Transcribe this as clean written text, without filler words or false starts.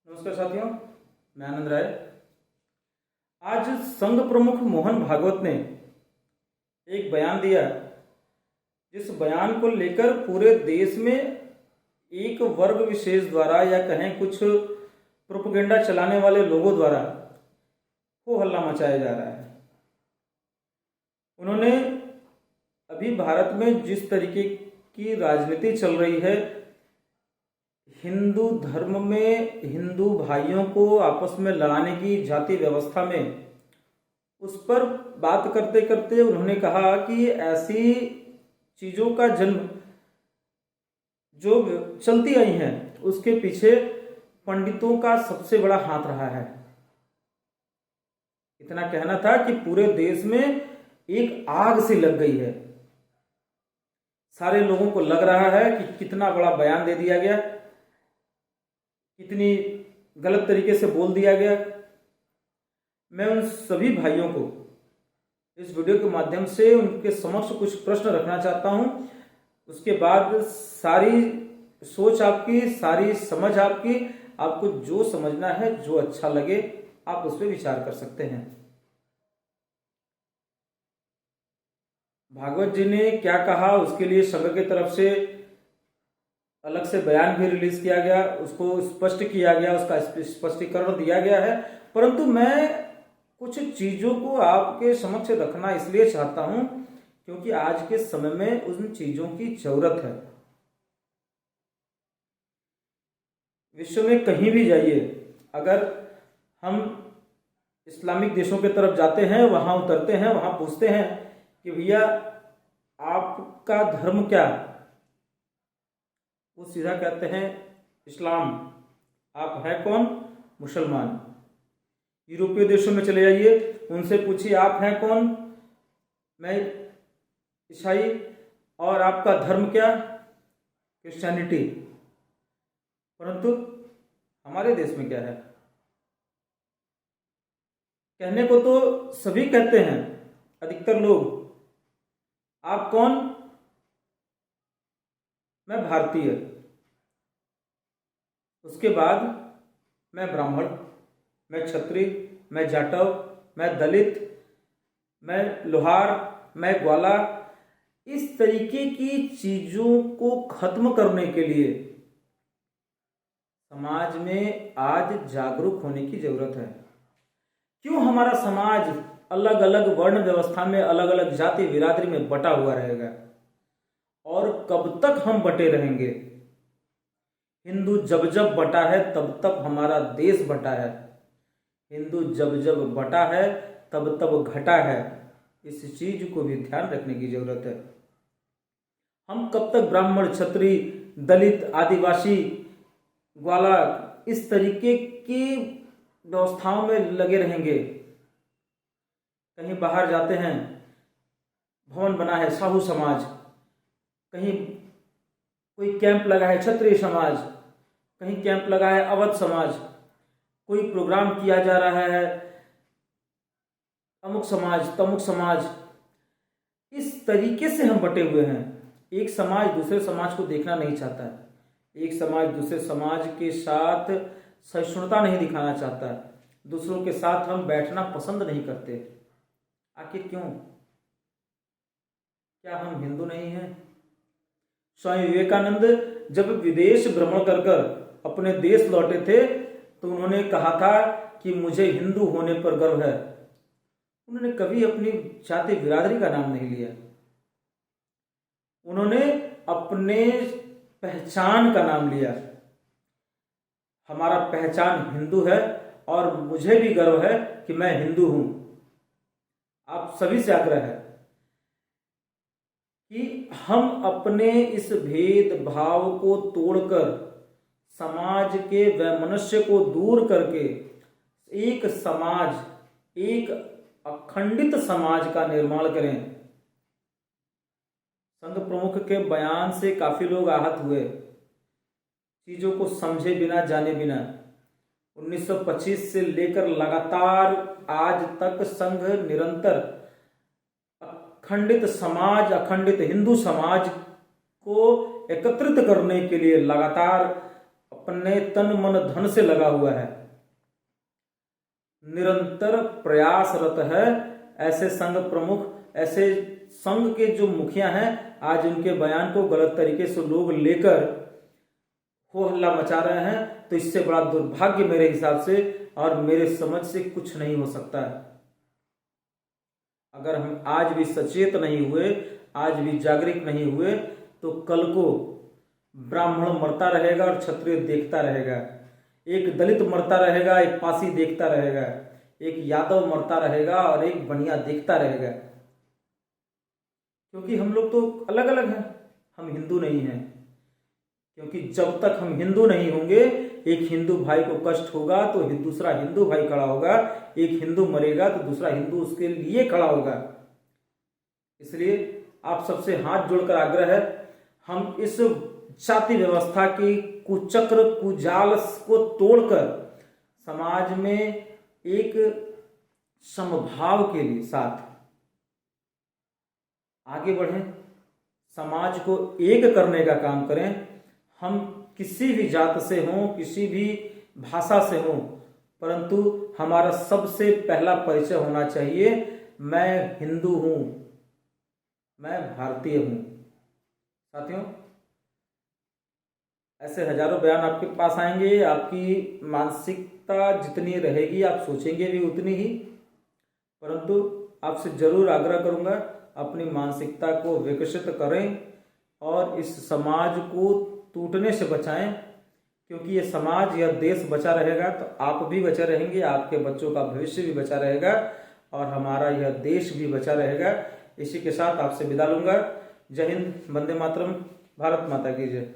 नमस्कार साथियों, मैं आनंद राय। आज संघ प्रमुख मोहन भागवत ने एक बयान दिया, जिस बयान को लेकर पूरे देश में एक वर्ग विशेष द्वारा या कहें कुछ प्रोपेगेंडा चलाने वाले लोगों द्वारा हो हल्ला मचाया जा रहा है। उन्होंने अभी भारत में जिस तरीके की राजनीति चल रही है, हिंदू धर्म में हिंदू भाइयों को आपस में लड़ाने की जाति व्यवस्था में, उस पर बात करते करते उन्होंने कहा कि ऐसी चीजों का जन्म जो चलती आई हैं उसके पीछे पंडितों का सबसे बड़ा हाथ रहा है। इतना कहना था कि पूरे देश में एक आग सी लग गई है। सारे लोगों को लग रहा है कि कितना बड़ा बयान दे दिया गया, कितनी गलत तरीके से बोल दिया गया। मैं उन सभी भाइयों को इस वीडियो के माध्यम से उनके समक्ष कुछ प्रश्न रखना चाहता हूं। उसके बाद सारी सोच आपकी, सारी समझ आपकी, आपको जो समझना है, जो अच्छा लगे, आप उस पर विचार कर सकते हैं। भागवत जी ने क्या कहा, उसके लिए संघ की तरफ से अलग से बयान भी रिलीज किया गया, उसको स्पष्ट किया गया, उसका स्पष्टीकरण दिया गया है। परंतु मैं कुछ चीजों को आपके समक्ष रखना इसलिए चाहता हूं क्योंकि आज के समय में उन चीजों की जरूरत है। विश्व में कहीं भी जाइए, अगर हम इस्लामिक देशों की तरफ जाते हैं, वहां उतरते हैं, वहां पूछते हैं कि भैया आपका धर्म क्या, वो सीधा कहते हैं इस्लाम। आप है कौन? मुसलमान। यूरोपीय देशों में चले जाइए, उनसे पूछिए आप हैं कौन? मैं ईसाई। और आपका धर्म क्या? क्रिश्चियनिटी। परंतु हमारे देश में क्या है? कहने को तो सभी कहते हैं, अधिकतर लोग। आप कौन? मैं भारतीय। उसके बाद मैं ब्राह्मण, मैं क्षत्रिय, मैं जाटव, मैं दलित, मैं लोहार, मैं ग्वाला। इस तरीके की चीजों को खत्म करने के लिए समाज में आज जागरूक होने की जरूरत है। क्यों हमारा समाज अलग अलग वर्ण व्यवस्था में, अलग अलग जाति बिरादरी में बटा हुआ रहेगा? और कब तक हम बटे रहेंगे? हिंदू जब जब बटा है तब तब हमारा देश बटा है। हिंदू जब जब बटा है तब तब घटा है। इस चीज को भी ध्यान रखने की जरूरत है। हम कब तक ब्राह्मण, क्षत्रिय, दलित, आदिवासी, ग्वाला इस तरीके की व्यवस्थाओं में लगे रहेंगे? कहीं बाहर जाते हैं, भवन बना है साहू समाज, कहीं कोई कैंप लगा है क्षत्रिय समाज, कहीं कैंप लगा है अवध समाज, कोई प्रोग्राम किया जा रहा है अमुक समाज, तमुक समाज। इस तरीके से हम बटे हुए हैं। एक समाज दूसरे समाज को देखना नहीं चाहता है। एक समाज दूसरे समाज के साथ सहिष्णुता नहीं दिखाना चाहता है। दूसरों के साथ हम बैठना पसंद नहीं करते। आखिर क्यों? क्या हम हिंदू नहीं हैं? स्वामी विवेकानंद जब विदेश भ्रमण कर कर अपने देश लौटे थे तो उन्होंने कहा था कि मुझे हिंदू होने पर गर्व है। उन्होंने कभी अपनी जाति बिरादरी का नाम नहीं लिया। उन्होंने अपने पहचान का नाम लिया। हमारा पहचान हिंदू है और मुझे भी गर्व है कि मैं हिंदू हूं। आप सभी से आग्रह है कि हम अपने इस भेदभाव को तोड़कर, समाज के वैमनस्य को दूर करके एक समाज, एक अखंडित समाज का निर्माण करें। संघ प्रमुख के बयान से काफी लोग आहत हुए, चीजों को समझे बिना, जाने बिना। 1925 से लेकर लगातार आज तक संघ निरंतर अखंडित समाज, अखंडित हिंदू समाज को एकत्रित करने के लिए लगातार अपने तन मन धन से लगा हुआ है, निरंतर प्रयासरत है। ऐसे संघ प्रमुख, ऐसे संघ के जो मुखिया हैं, आज उनके बयान को गलत तरीके से लोग लेकर हो हल्ला मचा रहे हैं, तो इससे बड़ा दुर्भाग्य मेरे हिसाब से और मेरे समझ से कुछ नहीं हो सकता है। अगर हम आज भी सचेत नहीं हुए, आज भी जागरूक नहीं हुए, तो कल को ब्राह्मण मरता रहेगा और क्षत्रिय देखता रहेगा, एक दलित मरता रहेगा, एक पासी देखता रहेगा, एक यादव मरता रहेगा और एक बनिया देखता रहेगा। क्योंकि हम लोग तो अलग अलग हैं, हम हिंदू नहीं हैं। क्योंकि जब तक हम हिंदू नहीं होंगे, एक हिंदू भाई को कष्ट होगा तो दूसरा हिंदू भाई खड़ा होगा, एक हिंदू मरेगा तो दूसरा हिंदू उसके लिए खड़ा होगा। इसलिए आप सबसे हाथ जोड़कर आग्रह है, हम इस जाति व्यवस्था की कुचक्र कुजाल को तोड़कर समाज में एक समभाव के लिए साथ आगे बढ़ें, समाज को एक करने का काम करें। हम किसी भी जात से हों, किसी भी भाषा से हों, परंतु हमारा सबसे पहला परिचय होना चाहिए, मैं हिंदू हूं, मैं भारतीय हूं। साथियों, ऐसे हजारों बयान आपके पास आएंगे, आपकी मानसिकता जितनी रहेगी आप सोचेंगे भी उतनी ही, परंतु आपसे जरूर आग्रह करूंगा, अपनी मानसिकता को विकसित करें और इस समाज को टूटने से बचाएं। क्योंकि ये समाज, यह देश बचा रहेगा तो आप भी बचे रहेंगे, आपके बच्चों का भविष्य भी बचा रहेगा और हमारा यह देश भी बचा रहेगा। इसी के साथ आपसे विदा लूंगा। जय हिंद, वंदे मातरम, भारत माता की जय।